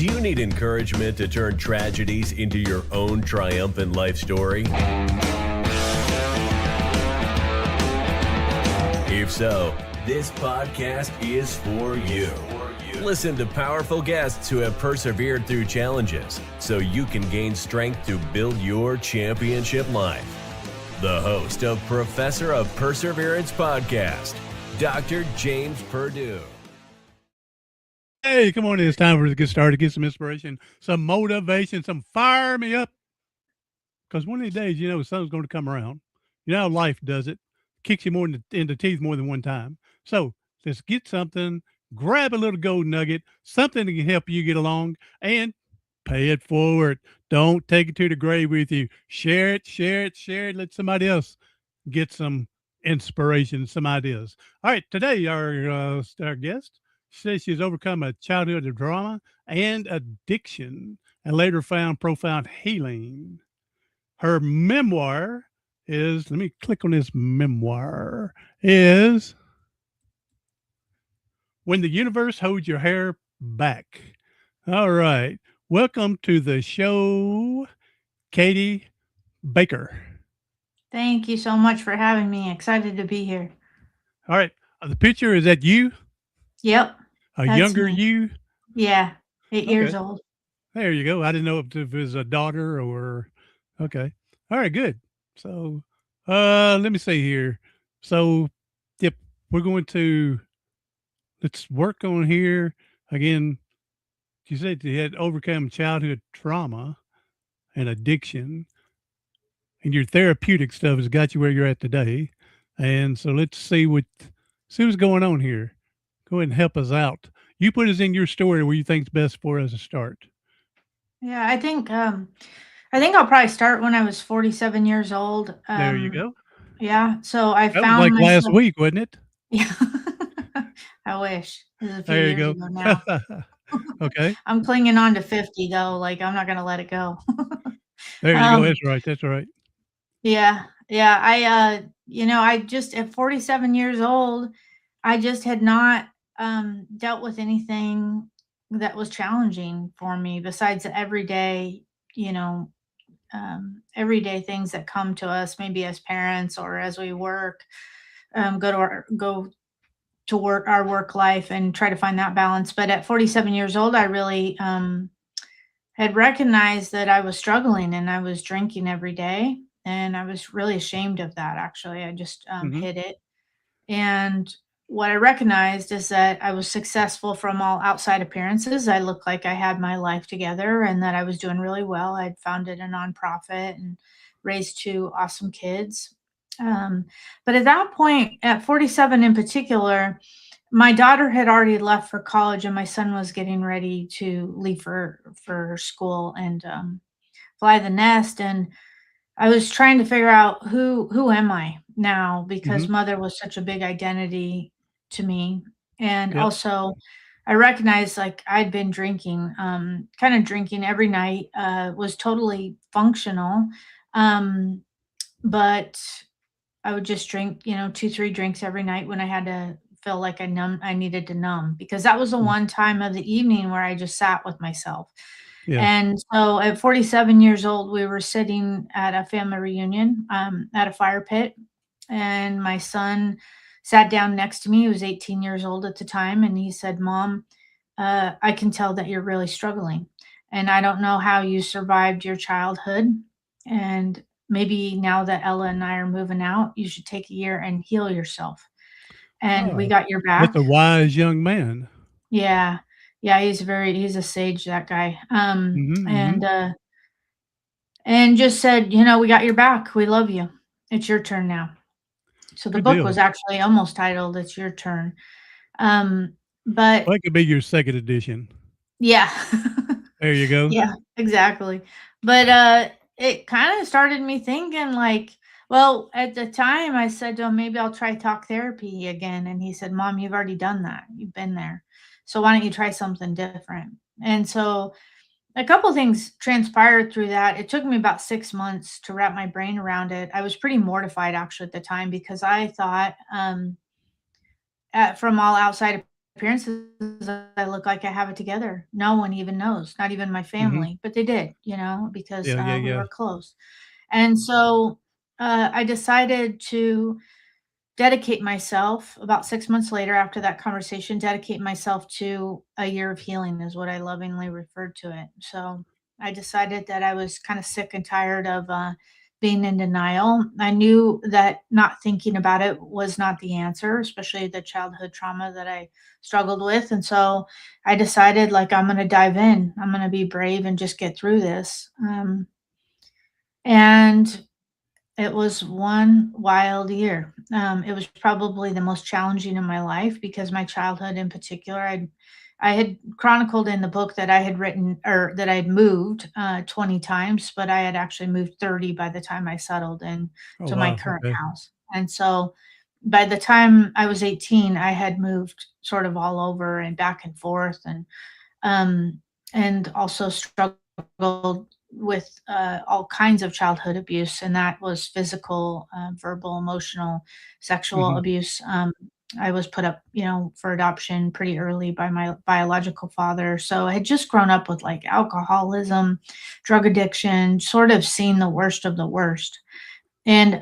Do you need encouragement to turn tragedies into your own triumphant life story? If so, this podcast is for you. Listen to powerful guests who have persevered through challenges so you can gain strength to build your championship life. The host of Professor of Perseverance podcast, Dr. James Purdue. Hey, come on. It's time for us to get started, get some inspiration, some motivation, some fire me up. Because one of these days, something's going to come around. You know how life does it. Kicks you more in the teeth more than one time. So let's get something, grab a little gold nugget, something that can help you get along, and pay it forward. Don't take it to the grave with you. Share it, share it, share it. Let somebody else get some inspiration, some ideas. All right, today our guest says she's overcome a childhood of drama and addiction and later found profound healing. Her memoir is, let me click on this memoir, is When the Universe Holds Your Hair Back. All right. Welcome to the show, Katie Baker. Thank you so much for having me. Excited to be here. All right. The picture, is that you? Yep. A younger me. you? Yeah. 8 years old. There you go. I didn't know if it was a daughter or, okay. All right, good. So, let me see here. So, yep, we're going to, let's work on here. Again, you said you had overcome childhood trauma and addiction, and your therapeutic stuff has got you where you're at today. And so let's see what's going on here. Go ahead and help us out. You put us in your story where you think's best for us to start. Yeah, I think I'll probably start when I was 47 years old. There you go. Yeah. So I That was found like last myself. week, wasn't it? Yeah. I wish. It was a few There you years go. ago now. Okay. I'm clinging on to 50 though. Like I'm not gonna let it go. There you go. That's right. That's right. Yeah. Yeah. I just at 47 years old, I just had not dealt with anything that was challenging for me besides the you know, everyday things that come to us, maybe as parents or as we work, go to work our work life and try to find that balance. But at 47 years old, I really had recognized that I was struggling and I was drinking every day. And I was really ashamed of that, actually. I just Mhm. hid it. And what I recognized is that I was successful from all outside appearances. I looked like I had my life together and that I was doing really well. I'd founded a nonprofit and raised two awesome kids. Um, but at that point, at 47 in particular, my daughter had already left for college and my son was getting ready to leave for school and fly the nest. And I was trying to figure out who am I now because Mhm. mother was such a big identity to me. And Yep. also I recognized like I'd been drinking, kind of drinking every night, was totally functional. Um, but I would just drink, 2, 3 drinks every night when I had to feel like I needed to numb because that was the Mm. one time of the evening where I just sat with myself. Yeah. And so at 47 years old, we were sitting at a family reunion, at a fire pit, and my son sat down next to me. He was 18 years old at the time, and he said, "Mom, I can tell that you're really struggling, and I don't know how you survived your childhood, and maybe now that Ella and I are moving out, you should take a year and heal yourself, and we Oh, got your that's back." a wise young man. Yeah. Yeah, he's a sage, that guy. Mhm. Mhm. And just said, "We got your back. We love you. It's your turn now." So the Good book deal. was actually almost titled "It's Your Turn." But Well, that could be your second edition. yeah. There you go. Yeah, exactly. But it kind of started me thinking like, well, at the time I said to him, maybe I'll try talk therapy again. And he said, "Mom, you've already done that. You've been there. So why don't you try something different?" And so a couple things transpired through that. It took me about 6 months to wrap my brain around it. I was pretty mortified actually at the time because I thought, from all outside appearances, I look like I have it together. No one even knows, not even my Mhm. family, but they did, because Yeah, yeah, we yeah. were close. And so I decided to dedicate myself about 6 months later after that conversation, dedicate myself to a year of healing, is what I lovingly referred to it. So I decided that I was kind of sick and tired of being in denial. I knew that not thinking about it was not the answer, especially the childhood trauma that I struggled with. And so I decided, like, I'm going to dive in, I'm going to be brave and just get through this. And it was one wild year. It was probably the most challenging in my life because my childhood in particular, I had chronicled in the book that I had written, or that I had moved 20 times, but I had actually moved 30 by the time I settled in Oh, to my wow, current okay. house. And so by the time I was 18, I had moved sort of all over and back and forth, um, and also struggled with all kinds of childhood abuse, and that was physical, verbal, emotional, sexual Mhm. abuse. I was put up, for adoption pretty early by my biological father. So I had just grown up with like alcoholism, drug addiction, sort of seen the worst of the worst. And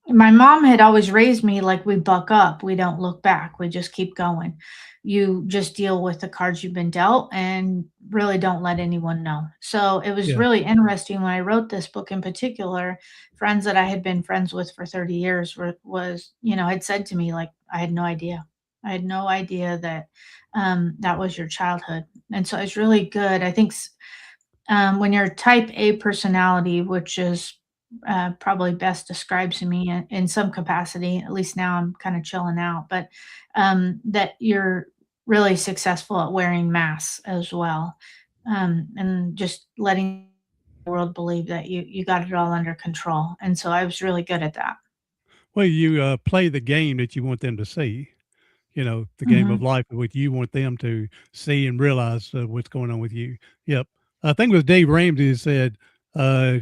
my mom had always raised me like, we buck up, we don't look back, we just keep going. You just deal with the cards you've been dealt and really don't let anyone know. So it was Yeah. really interesting when I wrote this book in particular. Friends that I had been friends with for 30 years had said to me, like, I had no idea. I had no idea that that was your childhood. And so it's really good. I think when you're type A personality, which is probably best describes me in some capacity. At least now I'm kind of chilling out, but that you're really successful at wearing masks as well, and just letting the world believe that you got it all under control. And so I was really good at that. Well, you, play the game that you want them to see, the game of Hmm. life in which you want them to see and realize, what's going on with you. Yep. I think it was Dave Ramsey who said, uh,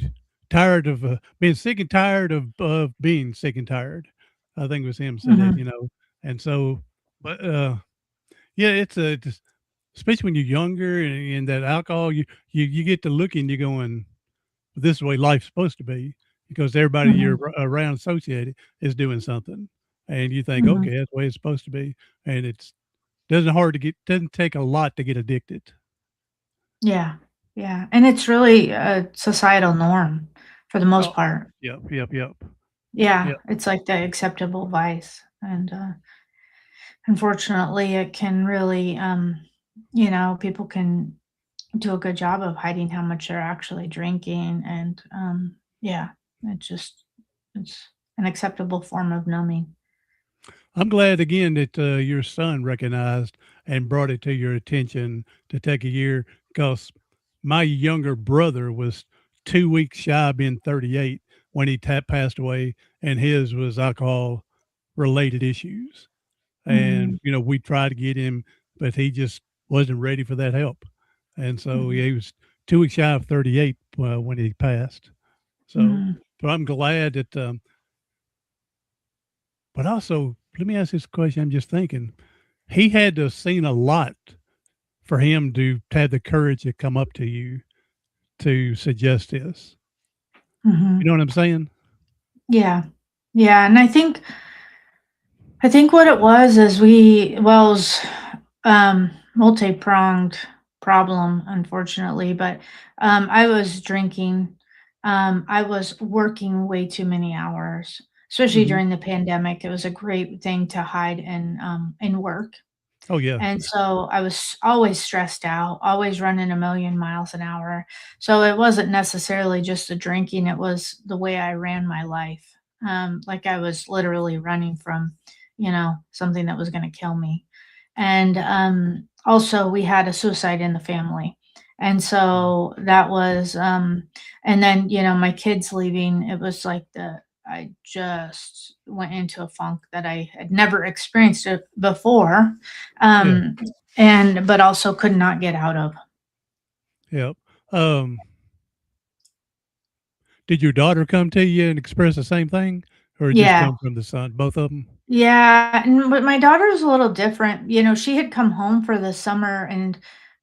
tired of, being sick and tired of being sick and tired. I think it was him said that, Hmm. and so, but, yeah, just especially when you're younger and that alcohol, you get to looking, you're going, this is the way life's supposed to be because everybody you're Hmm. around associated is doing something. And you think, Hmm. okay, that's the way it's supposed to be. And it's doesn't take a lot to get addicted. Yeah, yeah, and it's really a societal norm for the most Oh, part. yep, yep, yep, Yeah, yep. it's like the acceptable vice, and, unfortunately, it can really, people can do a good job of hiding how much they're actually drinking, and, yeah, it just it's an acceptable form of numbing. I'm glad again that your son recognized and brought it to your attention to take a year because my younger brother was 2 weeks shy of being 38 when he passed away, and his was alcohol related issues. And Mhm, we tried to get him, but he just wasn't ready for that help. And so mhm, he was 2 weeks shy of 38 when he passed. So, mhm, but I'm glad that. But also, let me ask this question. I'm just thinking, he had to have seen a lot for him to have the courage to come up to you to suggest this. You mhm. know what I'm saying? Yeah. Yeah, and I think what it was is it was, multi-pronged problem, unfortunately, but, I was drinking, I was working way too many hours, especially Hmm. during the pandemic. It was a great thing to hide in work. Oh yeah, And so I was always stressed out, always running a million miles an hour. So it wasn't necessarily just the drinking, it was the way I ran my life. Like I was literally running from, something that was going to kill me. And also, we had a suicide in the family. And mm, so that was, and then, my kids leaving, it was like I just went into a funk that I had never experienced it before, yeah, um, but also could not get out of. yeah. Um, did your daughter come to you and express the same thing, or it just Yeah, come from the son? Both of them? Yeah, and but my daughter was a little different. She had come home for the summer,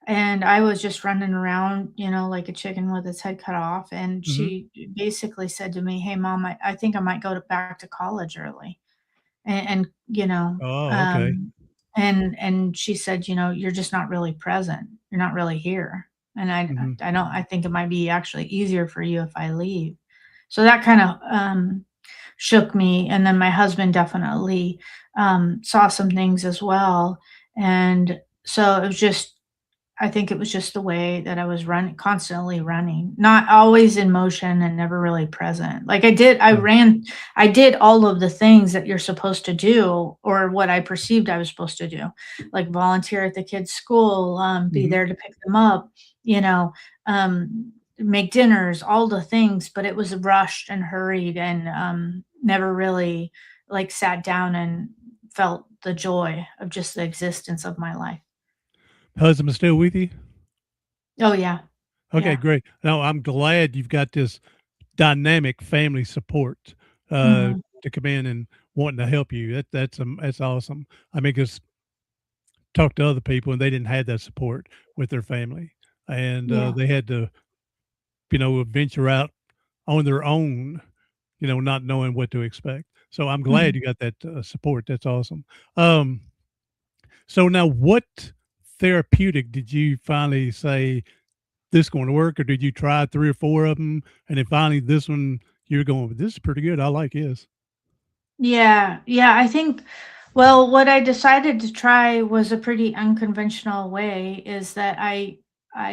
and I was just running around, like a chicken with its head cut off. And Hmm. she basically said to me, "Hey, mom, I think I might go back to college early." And Oh, okay. and she said, "You're just not really present. You're not really here. And Hmm. I think it might be actually easier for you if I leave." So that kind of shook me. And then my husband definitely saw some things as well. And so it was just, I think it was just the way that I was running, constantly running, not always in motion and never really present. Like Yeah. I did all of the things that you're supposed to do, or what I perceived I was supposed to do, like volunteer at the kids' school, be Hmm. there to pick them up, you know, make dinners, all the things, but it was rushed and hurried, and never really like sat down and felt the joy of just the existence of my life. Husband still with you? Oh yeah. Okay, Yeah. great. No, I'm glad you've got this dynamic family support Mhm. to come in and wanting to help you. That's awesome. I mean, because talk to other people and they didn't have that support with their family, and Yeah. they had to venture out on their own, not knowing what to expect. So I'm glad Mhm. you got that support. That's awesome. Um, so now, what therapeutic did you finally say this going to work, or did you try three or four of them, and then finally this one you're going, this is pretty good. I like this. Yeah. Yeah, I think, well, what I decided to try was a pretty unconventional way, is that I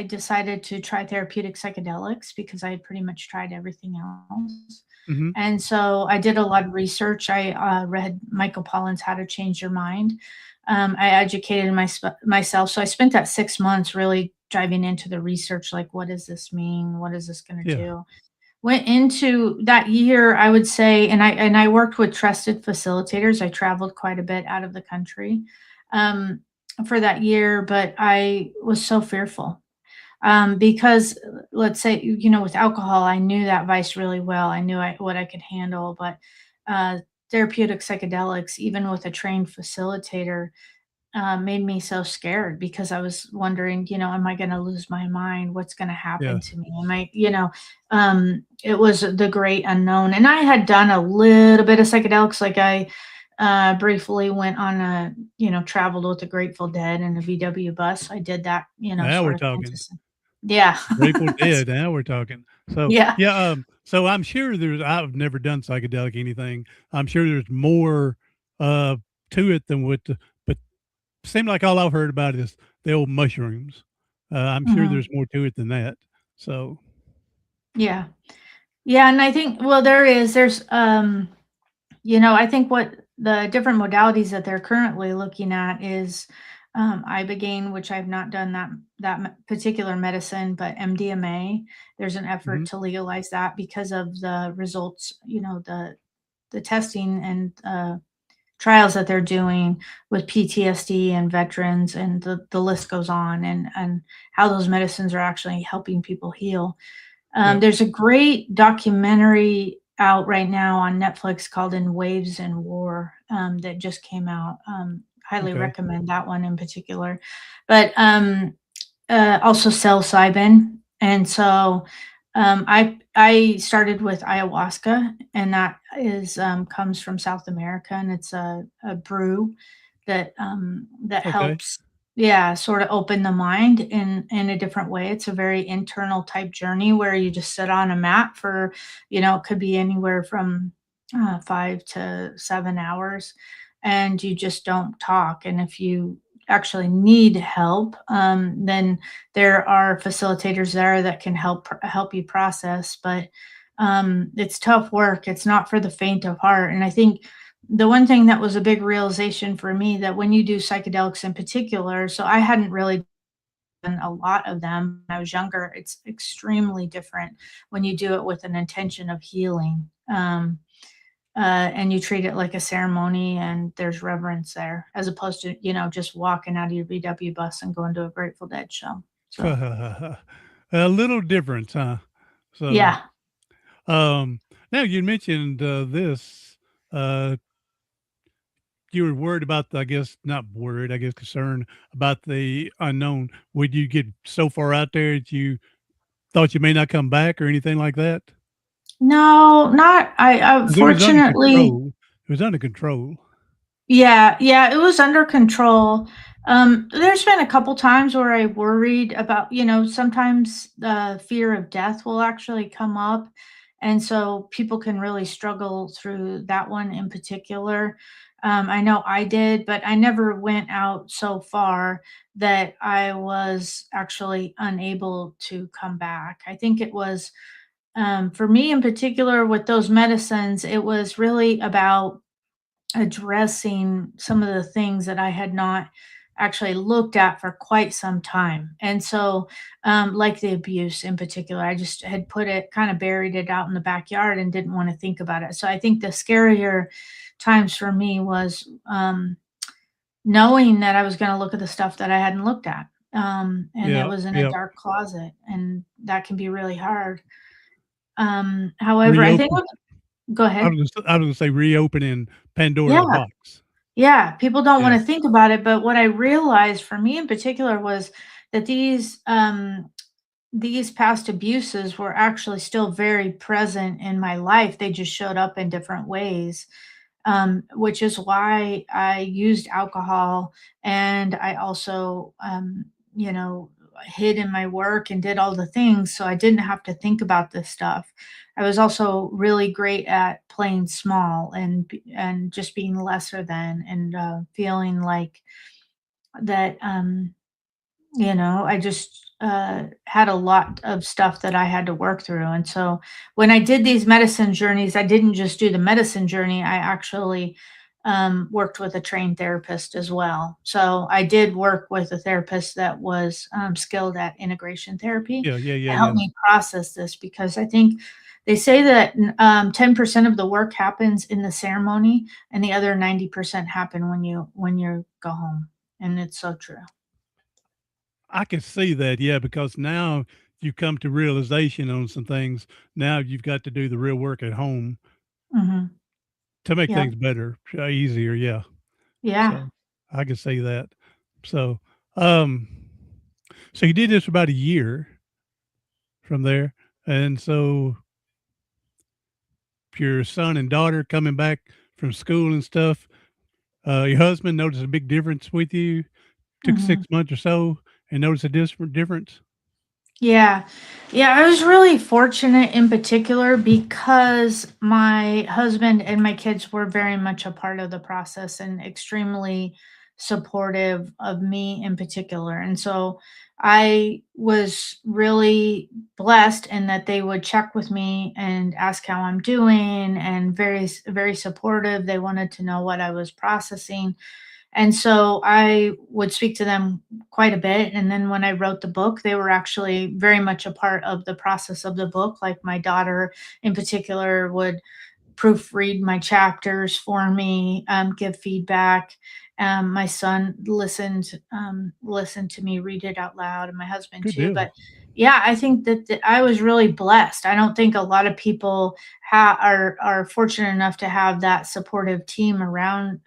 decided to try therapeutic psychedelics because I had pretty much tried everything else. Hmm. And so I did a lot of research. I read Michael Pollan's How to Change Your Mind. I educated myself. So I spent that 6 months really diving into the research, like, what does this mean? What is this going to Yeah. do? Went into that year, I would say, and I worked with trusted facilitators. I traveled quite a bit out of the country, um, for that year, but I was so fearful, because, let's say, with alcohol, I knew that vice really well. I knew what I could handle, but uh, therapeutic psychedelics, even with a trained facilitator, made me so scared, because I was wondering, am I going to lose my mind? What's going to Yeah. happen to me? It was the great unknown. And I had done a little bit of psychedelics. Like I briefly went on traveled with the Grateful Dead in a VW bus. I did that, Now sort we're of talking. fantasy. Yeah. Grateful Dead. Now we're talking. So Yeah. yeah. So I'm sure I've never done psychedelic anything. I'm sure there's more uh to it than but seemed like all I've heard about is the old mushrooms. I'm sure Mhm. there's more to it than that. So Yeah. Yeah. And I think, well, I think what the different modalities that they're currently looking at is ibogaine, which I've not done particular medicine, but MDMA. There's an mhm, effort to legalize that because of the results, the testing and trials that they're doing with PTSD and veterans, and the list goes on, and how those medicines are actually helping people heal. yep. There's a great documentary out right now on Netflix called "In Waves and War," that just came out. Highly Okay. recommend that one in particular. But also psilocybin. And so I started with ayahuasca, and that is comes from South America, and it's a brew that Okay. helps, yeah, sort of open the mind in a different way. It's a very internal type journey where you just sit on a mat for, it could be anywhere from 5 to 7 hours, and you just don't talk. And if you actually need help, then there are facilitators there that can help you process. But it's tough work. It's not for the faint of heart. And I think the one thing that was a big realization for me, that when you do psychedelics in particular, so I hadn't really done a lot of them when I was younger. It's extremely different when you do it with an intention of healing. And you treat it like a ceremony, and there's reverence there, as opposed to, just walking out of your VW bus and going to a Grateful Dead show. So, A little difference, huh? So yeah. um now you mentioned this uh you were worried about the, I guess not worried, I guess concerned about the unknown. Would you get so far out there that you thought you may not come back or anything like that? No, not I 'Cause it was under fortunately. control. It was under control. Yeah, yeah, it was under control. There's been a couple times where I worried about, sometimes the fear of death will actually come up. And so people can really struggle through that one in particular. I know I did, but I never went out so far that I was actually unable to come back. I think it was, for me in particular with those medicines, it was really about addressing some of the things that I had not actually looked at for quite some time. And so, like the abuse in particular, I just had put it kind of buried it out in the backyard and didn't want to think about it. So I think the scarier times for me was knowing that I was going to look at the stuff that I hadn't looked at. And it Yeah, was in a yeah. dark closet, and that can be really hard. However, I think, Reopen go ahead. I was gonna say reopening Pandora's Yeah. box. Yeah, people don't Yeah, wanna think about it, but what I realized for me in particular was that these past abuses were actually still very present in my life. They just showed up in different ways, which is why I used alcohol, and I also, hid in my work and did all the things so I didn't have to think about this stuff. I was also really great at playing small and just being lesser than, and feeling like that. I just had a lot of stuff that I had to work through. And so when I did these medicine journeys, I didn't just do the medicine journey, I actually worked with a trained therapist as well. So I did work with a therapist that was skilled at integration therapy yeah, yeah, yeah, to help yeah. me process this, because I think they say that 10% of the work happens in the ceremony and the other 90% happen when you go home. And it's so true. I can see that, yeah, because now you come to realization on some things. Now you've got to do the real work at home Hmm. to make Yep. things better, easier, yeah. Yeah. So, I can see that. So, um, so you did this for about a year from there, and so your son and daughter coming back from school and stuff, your husband noticed a big difference with you? Took Mhm. 6 months or so and noticed a difference? Yeah. Yeah, I was really fortunate in particular because my husband and my kids were very much a part of the process and extremely supportive of me in particular. And so I was really blessed in that they would check with me and ask how I'm doing, and very supportive. They wanted to know what I was processing. And so I would speak to them quite a bit. And then when I wrote the book, they were actually very much a part of the process of the book. Like my daughter in particular would proofread my chapters for me, give feedback. My son listened to me read it out loud, and my husband Good too. deal. But yeah, I think that I was really blessed. I don't think a lot of people are fortunate enough to have that supportive team around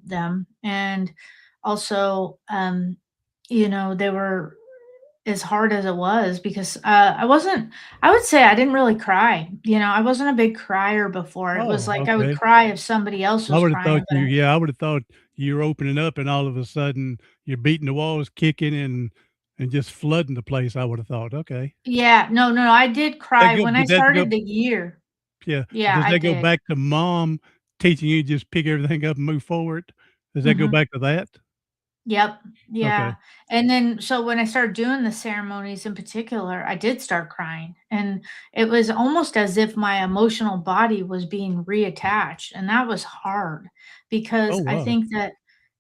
them. And also, they were, as hard as it was, because I would say I didn't really cry. I wasn't a big crier before. It was Oh, like I would okay. cry if somebody else I was would have crying, thought you yeah, I would have thought you were opening up and all of a sudden you're beating the walls, kicking and just flooding the place, I would have thought, okay. yeah, no, no, I did That cry go when I Did that go started the year. yeah, Yeah, does I that go did. back to mom teaching you to just pick everything up and move forward? Does that go Mhm. back to that? Yep. Yeah. Okay. And then so when I started doing the ceremonies in particular, I did start crying. And it was almost as if my emotional body was being reattached. And that was hard Oh, because I wow. think that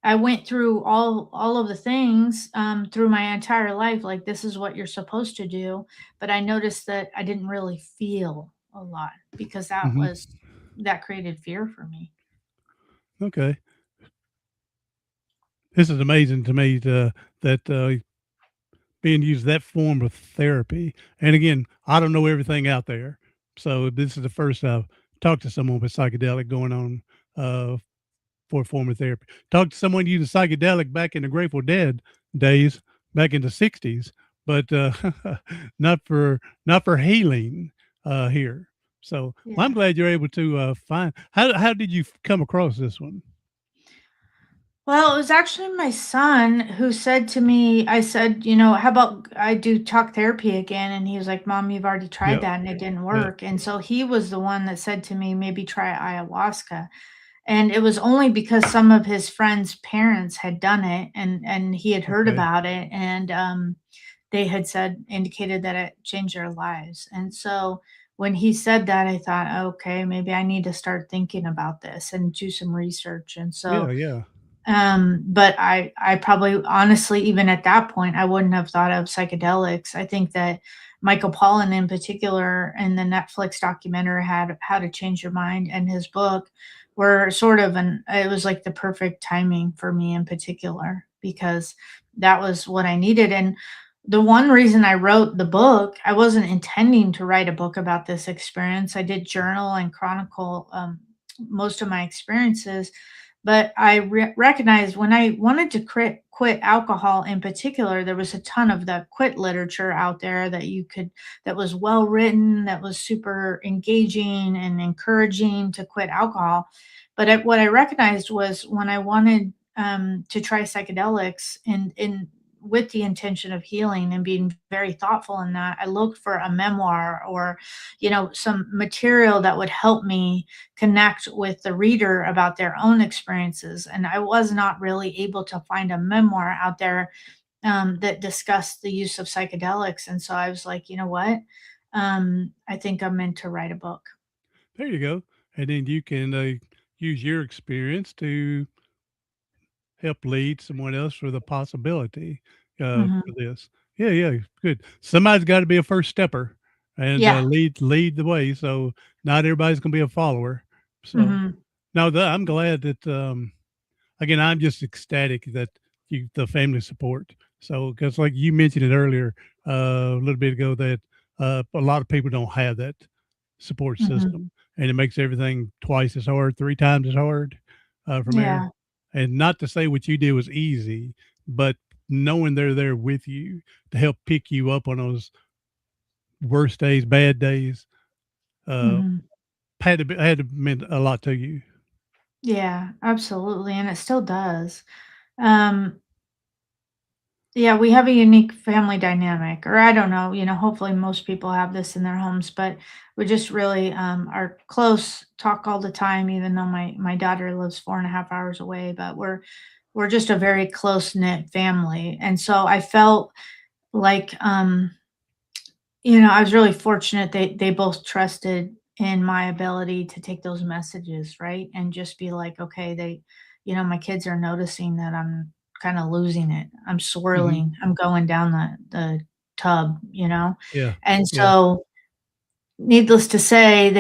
I went through all of the things through my entire life. Like, this is what you're supposed to do. But I noticed that I didn't really feel a lot, because Mhm. that created fear for me. Okay. This is amazing to me that, being used that form of therapy. And again, I don't know everything out there. So this is the first I've talked to someone with psychedelic going on. for a form of therapy. Talk to someone using psychedelic back in the Grateful Dead days, back in the '60s, but not for not for healing here. So well, I'm Yeah. glad you're able to find. How did you come across this one? Well, it was actually my son who said to me, I said, how about I do talk therapy again? And he was like, Mom, you've already tried Yep. that and it didn't Yep. work. And so he was the one that said to me, maybe try ayahuasca. And it was only because some of his friends' parents had done it and he had heard Okay. about it. And they had said, indicated that it changed their lives. And so when he said that, I thought, okay, maybe I need to start thinking about this and do some research. And Yeah. so Yeah. but I probably honestly, even at that point, I wouldn't have thought of psychedelics. I think that Michael Pollan in particular in the Netflix documentary had How to Change Your Mind and his book were sort of it was like the perfect timing for me in particular because that was what I needed. And the one reason I wrote the book, I wasn't intending to write a book about this experience. I did journal and chronicle most of my experiences, but I recognized when I wanted to quit alcohol in particular, there was a ton of the quit literature out there that was well written, that was super engaging and encouraging to quit alcohol. But what I recognized was when I wanted to try psychedelics in with the intention of healing and being very thoughtful in that, I looked for a memoir or, some material that would help me connect with the reader about their own experiences. And I was not really able to find a memoir out there that discussed the use of psychedelics. And so I was like, you know what? I think I'm meant to write a book. There you go. And then you can use your experience to help lead someone else for the possibility for Hmm. this. Yeah, yeah, good. Somebody's got to be a first stepper and Yeah. lead the way. So not everybody's going to be a follower. So Hmm. no, I'm glad that again, I'm just ecstatic that the family support. So because like you mentioned it earlier a little bit ago that a lot of people don't have that support Hmm. system, and it makes everything twice as hard, three times as hard from there. Yeah. And not to say what you did was easy, but knowing they're there with you to help pick you up on those worst days, bad days, uh, Hmm. had to meant a lot to you. Yeah, absolutely. And it still does. Um, Yeah, we have a unique family dynamic, or I don't know, hopefully most people have this in their homes, but we just really are close, talk all the time, even though my daughter lives 4.5 hours away, but we're just a very close knit family. And so I felt like I was really fortunate they both trusted in my ability to take those messages, right? And just be like, okay, my kids are noticing that I'm kind of losing it. I'm Hmm. swirling. I'm going down the tub. Yeah, And yeah, so needless to say,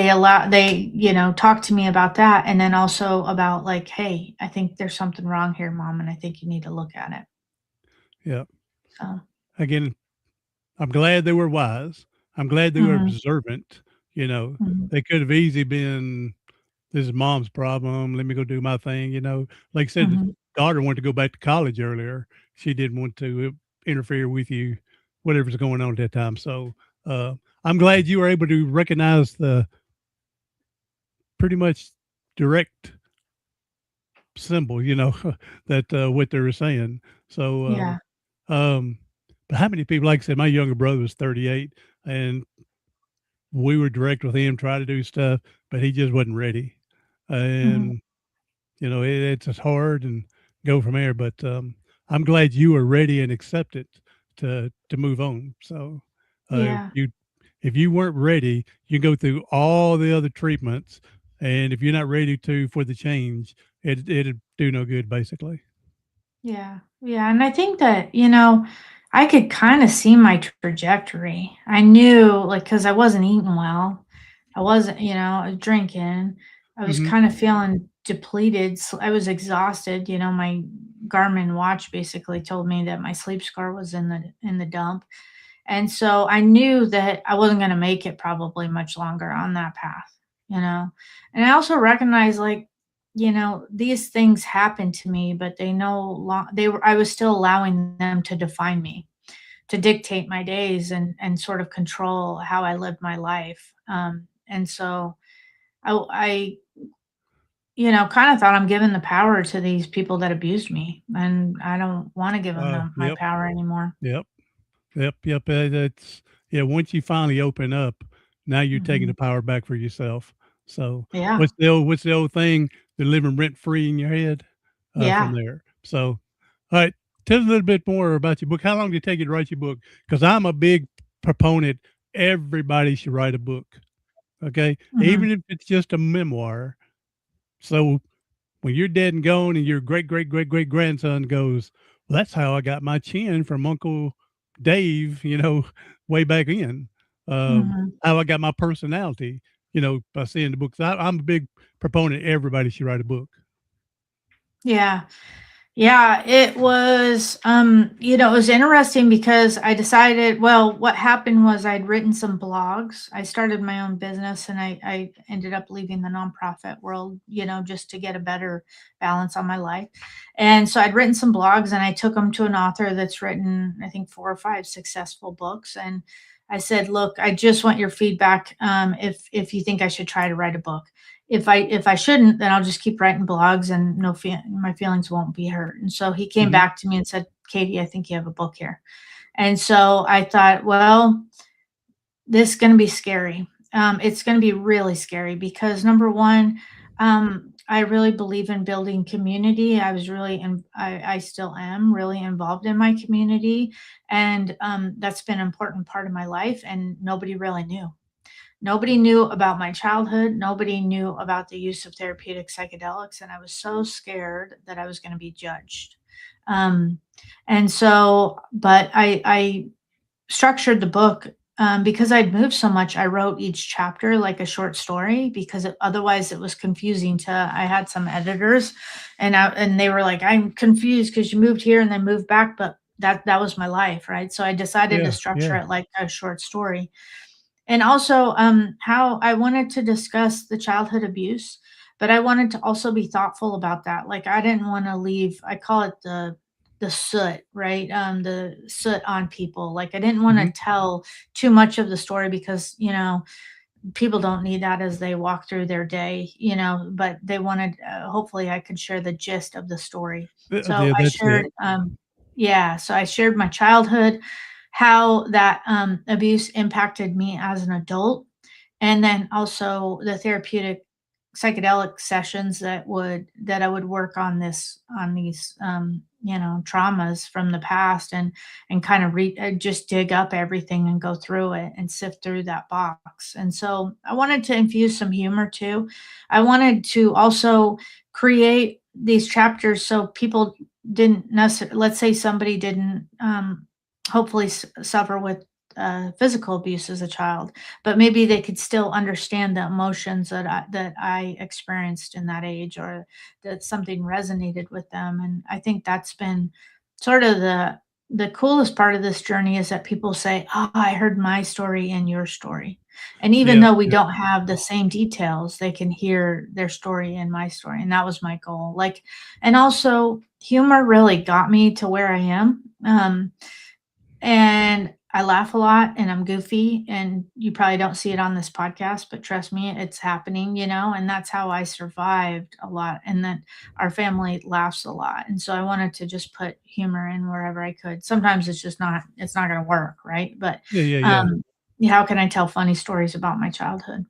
talk to me about that and then also about like, hey, I think there's something wrong here, mom, and I think you need to look at it. yeah. So Again, I'm glad they were wise. I'm glad they were mhm, observant. You know, mhm, they could have easily been, "This is mom's problem. Let me go do my thing." Like I said, the mhm. daughter wanted to go back to college earlier. She didn't want to interfere with you, whatever's going on at that time. So uh, I'm glad you were able to recognize the pretty much direct symbol. That what they were saying. So, Yeah. um, but how many people? Like I said, my younger brother was 38, and we were direct with him, try to do stuff, but he just wasn't ready. Mhm. And it's just hard and go from there. But I'm glad you are ready and accepted to move on. So Yeah. you, if you weren't ready, you go through all the other treatments, and if you're not ready to for the change, it'd do no good, basically. Yeah. Yeah, and I think that, I could kind of see my trajectory. I knew like cuz I wasn't eating well. I wasn't, I was drinking. I was Hmm. kind of feeling depleted. I was exhausted, my Garmin watch basically told me that my sleep score was in the dump. And so I knew that I wasn't going to make it probably much longer on that path. And I also recognized like these things happened to me, but I was still allowing them to define me, to dictate my days and sort of control how I lived my life. And so I kind of thought I'm giving the power to these people that abused me, and I don't want to give them my Yep, power anymore. yep, yep. That's yeah. Once you finally open up, now you're taking the Hmm. power back for yourself. So Yeah. what's the old thing? They're living rent free in your head from Yeah. there. So, all right, tell us a little bit more about your book. How long did it take you to write your book? Because I'm a big proponent. Everybody should write a book. Okay, Hmm. even if it's just a memoir. So when you're dead and gone and your great grandson goes, well, that's how I got my chin from Uncle Dave, way back in. Hmm. How I got my personality, by seeing the books. I'm a big proponent. Everybody should write a book. Yeah. Yeah, it was interesting because I decided, well, what happened was I'd written some blogs. I started my own business and I ended up leaving the nonprofit world, just to get a better balance on my life. And so I'd written some blogs and I took them to an author that's written, I think, 4 or 5 successful books. And I said, look, I just want your feedback, if you think I should try to write a book. If I shouldn't, then I'll just keep writing blogs and my feelings won't be hurt. And so he came Hmm. back to me and said, Katie, I think you have a book here. And so I thought, well, this is going to be scary. It's going to be really scary because number one, I really believe in building community. I still am really involved in my community, and that's been an important part of my life. And nobody really knew. Nobody knew about my childhood. Nobody knew about the use of therapeutic psychedelics. And I was so scared that I was going to be judged. Um, and so, but I structured the book, because I'd moved so much. I wrote each chapter like a short story because otherwise it was confusing I had some editors and they were like, I'm confused because you moved here and then moved back. But that was my life. Right. So I decided to Yeah, structure yeah. it like a short story, and also how I wanted to discuss the childhood abuse, but I wanted to also be thoughtful about that. Like I didn't want to leave, I call it the soot, right? The soot on people. Like I didn't want Hmm. to tell too much of the story because people don't need that as they walk through their day, but they wanted, hopefully I could share the gist of the story. So Yeah, I that's shared, it. yeah, so I shared my childhood, how that abuse impacted me as an adult, and then also the therapeutic psychedelic sessions that I would work on these traumas from the past, and kind of just dig up everything and go through it and sift through that box. And so I wanted to infuse some humor too. I wanted to also create these chapters so people didn't necessarily, let's say somebody didn't hopefully suffer with physical abuse as a child, but maybe they could still understand the emotions that I experienced in that age, or that something resonated with them. And I think that's been sort of the coolest part of this journey, is that people say, "Oh, I heard my story in your story." And even Yeah, though we yeah, don't have the same details, they can hear their story in my story. And that was my goal. Like, and also humor really got me to where I am. And I laugh a lot and I'm goofy, and you probably don't see it on this podcast, but trust me, it's happening, and that's how I survived a lot, and that our family laughs a lot. And so I wanted to just put humor in wherever I could. Sometimes it's not going to work, right? But yeah, yeah, yeah. um how can I tell funny stories about my childhood?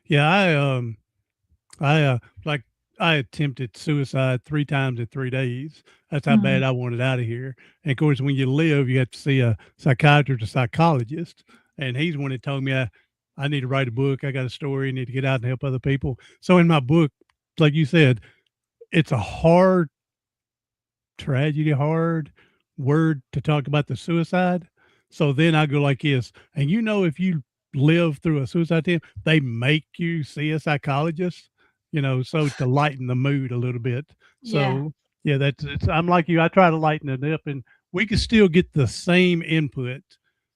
Yeah, I like I attempted suicide 3 times in 3 days. That's how bad Mhm. I wanted out of here. And of course, when you live, you have to see a psychiatrist, a psychologist, and he's the one that told me I need to write a book. I got a story. I need to get out and help other people. So in my book, like you said, it's a hard tragedy, hard word to talk about the suicide. So then I go like this, and if you live through a suicide attempt, they make you see a psychologist, so to lighten the mood a little bit. Yeah. So yeah, I'm like you. I try to lighten it up, and we can still get the same input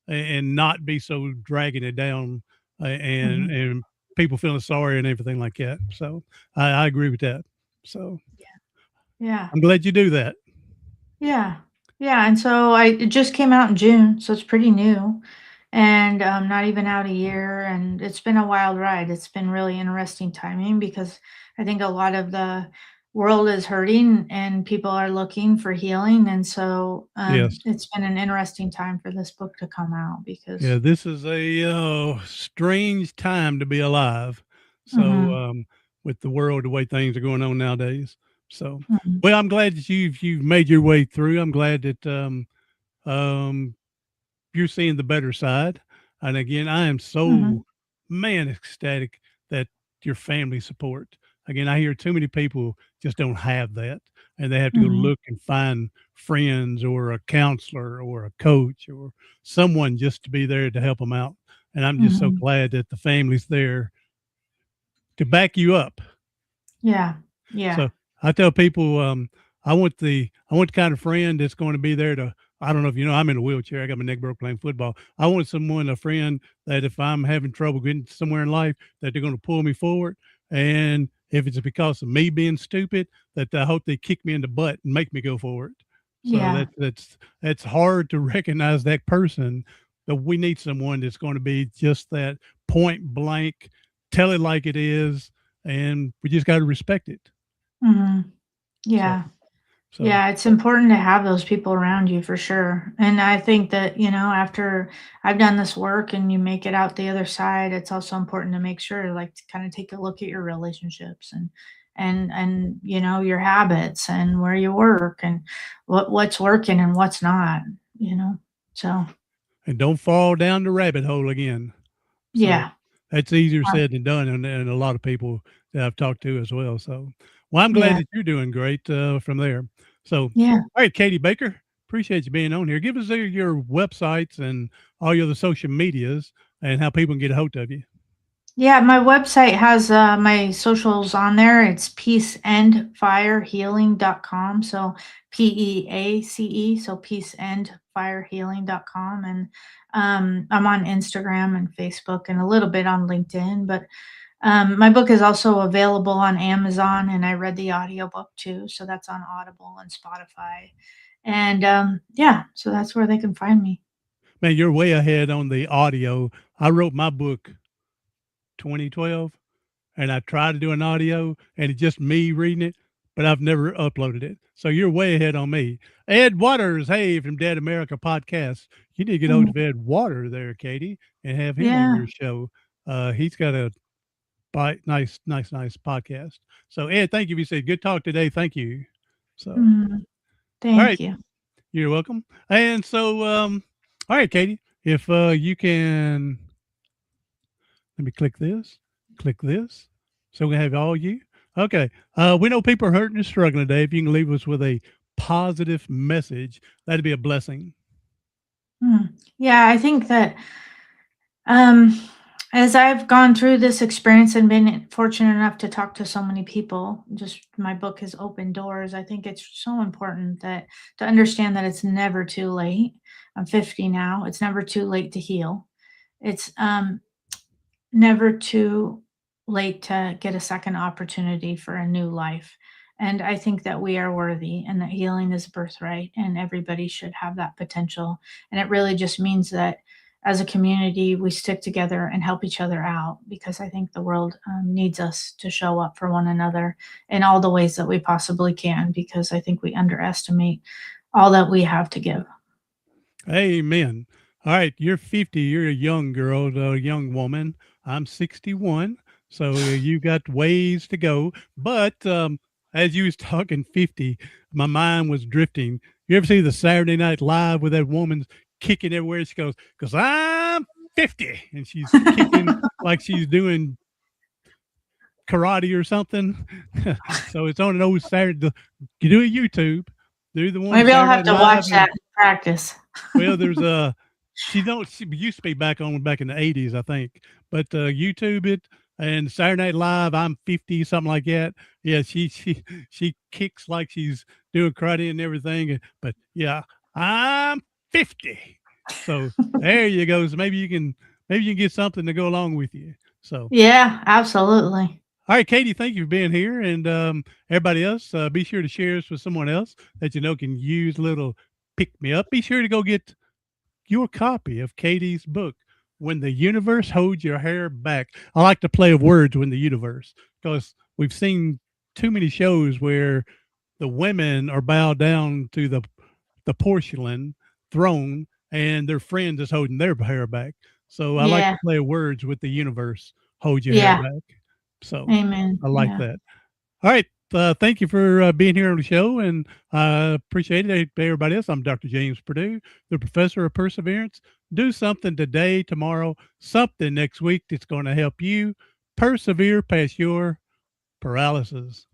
and not be so dragging it down, and Mhm. and people feeling sorry and everything like that. So I agree with that. So Yeah. I'm glad you do that. Yeah. Yeah, and so it just came out in June, so it's pretty new, and, not even out a year, and it's been a wild ride. It's been really interesting timing because I think a lot of the world is hurting and people are looking for healing, and so, Yes. it's been an interesting time for this book to come out Yeah, because this is a strange time to be alive. So, Mhm, with the world, the way things are going on nowadays. So, mhm, well, I'm glad that you've made your way through. I'm glad that um, you're seeing the better side. And again, I am so mhm, man ecstatic that your family support. Again, I hear too many people just don't have that, and they have to go mhm, look and find friends or a counselor or a coach or someone just to be there to help them out. And I'm just so mhm. glad that the family's there to back you up. Yeah, yeah, So I tell people, I want the kind of friend that's going to be there to. I don't know if you know, I'm in a wheelchair. I got my neck broke playing football. I want someone, a friend, that if I'm having trouble getting somewhere in life, that they're going to pull me forward. And if it's because of me being stupid, that I hope they kick me in the butt and make me go forward. So yeah, that's hard to recognize that person. But we need someone that's going to be just that point blank, tell it like it is, and we just got to respect it. mhm, So, yeah. so Yeah, it's important to have those people around you for sure. And I think that, after I've done this work and you make it out the other side, it's also important to make sure, like, to kind of take a look at your relationships and your habits and where you work and what's working and what's not, you know. So and don't fall down the rabbit hole again. So yeah. that's easier uh, said than done, and a lot of people that I've talked to as well. So, well, I'm glad Yeah. that you're doing great from there. So, Yeah. all right, Katie Baker, appreciate you being on here. Give us your websites and all your other social medias and how people can get a hold of you. Yeah, my website has my socials on there. It's peaceandfirehealing.com. So PEACE, so peaceandfirehealing.com. And I'm on Instagram and Facebook and a little bit on LinkedIn. But my book is also available on Amazon and I read the audiobook too. So that's on Audible and Spotify. And yeah, so that's where they can find me. Man, you're way ahead on the audio. I wrote my book 2012 and I tried to do an audio and it's just me reading it, but I've never uploaded it. So you're way ahead on me. Ed Waters, hey, from Dead America Podcast. You need to get hold Mm, of Ed Water there, Katie, and have him on yeah. your show. He's got a nice podcast. So Ed, thank you. You said good talk today. Thank you. So Mm, all thank right, you. you're welcome. And so all right, Katie, if you can let me click this. So we have all you. Okay. We know people are hurting and struggling today. If you can leave us with a positive message, that'd be a blessing. Mm. Yeah, I think that um, as I've gone through this experience and been fortunate enough to talk to so many people, just my book has opened doors. I think it's so important that to understand that it's never too late. I'm 50 now. It's never too late to heal. It's never too late to get a second opportunity for a new life. And I think that we are worthy and that healing is a birthright and everybody should have that potential. And it really just means that as a community, we stick together and help each other out because I think the world needs us to show up for one another in all the ways that we possibly can because I think we underestimate all that we have to give. Amen. All right. You're 50. You're a young girl, a young woman. I'm 61. So you got ways to go. But as you was talking 50, my mind was drifting. You ever see the Saturday Night Live with that woman kicking everywhere? She goes, because I'm 50. And she's kicking like she's doing karate or something. So it's on an old Saturday. You do a YouTube, do the one Maybe I'll Saturday have Night to Live. watch that and practice. Well, there's she used to be back on back in the 80s, I think. But YouTube it and Saturday Night Live, I'm 50, something like that. Yeah, she kicks like she's doing karate and everything. But yeah, I'm 50. So there you go. So maybe you can get something to go along with you. So Yeah, absolutely. All right, Katie, thank you for being here. And everybody else, be sure to share this with someone else that you know can use a little pick me up. Be sure to go get your copy of Katie's book, When the Universe Holds Your Hair Back. I like to play of words, when the universe, because we've seen too many shows where the women are bowed down to the porcelain throne and their friend is holding their hair back. So I like to Yeah. play words with the universe, hold your hair Yeah. back. So Amen. I like Yeah. that. All right. Thank you for being here on the show, and I appreciate it. Hey, everybody else, I'm Dr. James Purdue, the professor of perseverance. Do something today, tomorrow, something next week that's going to help you persevere past your paralysis.